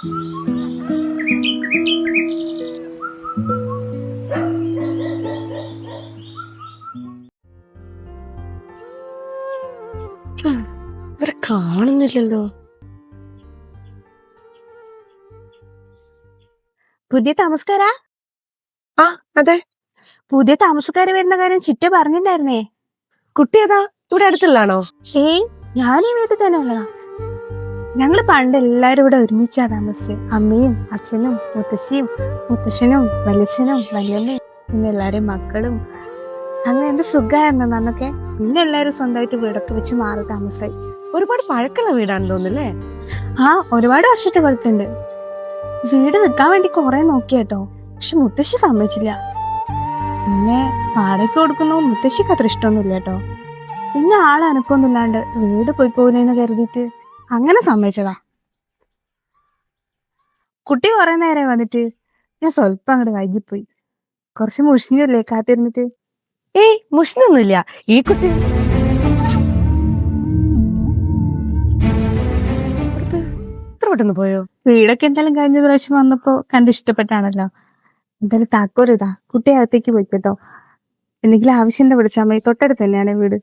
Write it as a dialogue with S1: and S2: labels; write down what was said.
S1: ഇവരെ കാണുന്നില്ലല്ലോ.
S2: പുതിയ താമസക്കാരാ?
S1: ആ അതെ.
S2: പുതിയ താമസക്കാര് വരുന്ന കാര്യം ചിറ്റ പറഞ്ഞിട്ടുണ്ടായിരുന്നേ.
S1: കുട്ടി ഏതാ? ഇവിടെ അടുത്തുള്ളാണോ?
S2: ഏയ്, ഞാൻ ഈ വീട്ടിൽ തന്നെ ഉള്ളതാ. ഞങ്ങള് പണ്ട് എല്ലാരും ഇവിടെ ഒരുമിച്ചാ താമസിച്ചത്. അമ്മയും അച്ഛനും മുത്തശ്ശിയും മുത്തശ്ശനും വലിയച്ഛനും വലിയമ്മയും പിന്നെ എല്ലാരും മക്കളും. അങ്ങനെ എന്ത് സുഖമായിരുന്നു അന്നൊക്കെ. പിന്നെ എല്ലാരും സ്വന്തമായിട്ട് വീടൊക്കെ വെച്ച് മാറി താമസായി.
S1: ഒരുപാട് പഴക്കമുള്ള വീടാണെന്ന് തോന്നുന്നല്ലേ?
S2: ആ, ഒരുപാട് വർഷത്തെ പഴക്കുണ്ട്. വീട് വെക്കാൻ വേണ്ടി കുറെ നോക്കിയേട്ടോ, പക്ഷെ മുത്തശ്ശി സമ്മതിച്ചില്ല. പിന്നെ വാടകയ്ക്ക് കൊടുക്കുന്നു മുത്തശ്ശിക്ക് അത്ര ഇഷ്ടമൊന്നുമില്ല കേട്ടോ. പിന്നെ അനക്കൊന്നും ഇല്ലാണ്ട് വീട് പോയി പോകുന്നേന്ന് കരുതിയിട്ട് അങ്ങനെ സമ്മതിച്ചതാ. കുട്ടി കുറെ നേരം വന്നിട്ട് ഞാൻ സ്വല്പം അങ്ങോട്ട് വൈകിപ്പോയി. കുറച്ച് മുഷിഞ്ഞല്ലേ കാത്തിരുന്നിട്ട്.
S1: ഏയ് മുഷിനൊന്നുമില്ല. ഈ കുട്ടി ഇത്ര പെട്ടെന്ന് പോയോ?
S2: വീടൊക്കെ എന്തായാലും കഴിഞ്ഞ പ്രാവശ്യം വന്നപ്പോ കണ്ട് ഇഷ്ടപ്പെട്ടാണല്ലോ. എന്തായാലും താക്കോലിതാ, കുട്ടി അകത്തേക്ക് പോയി കേട്ടോ. എന്തെങ്കിലും ആവശ്യം വിളിച്ചാൽ മതി, തൊട്ടടുത്ത് തന്നെയാണ് വീട്.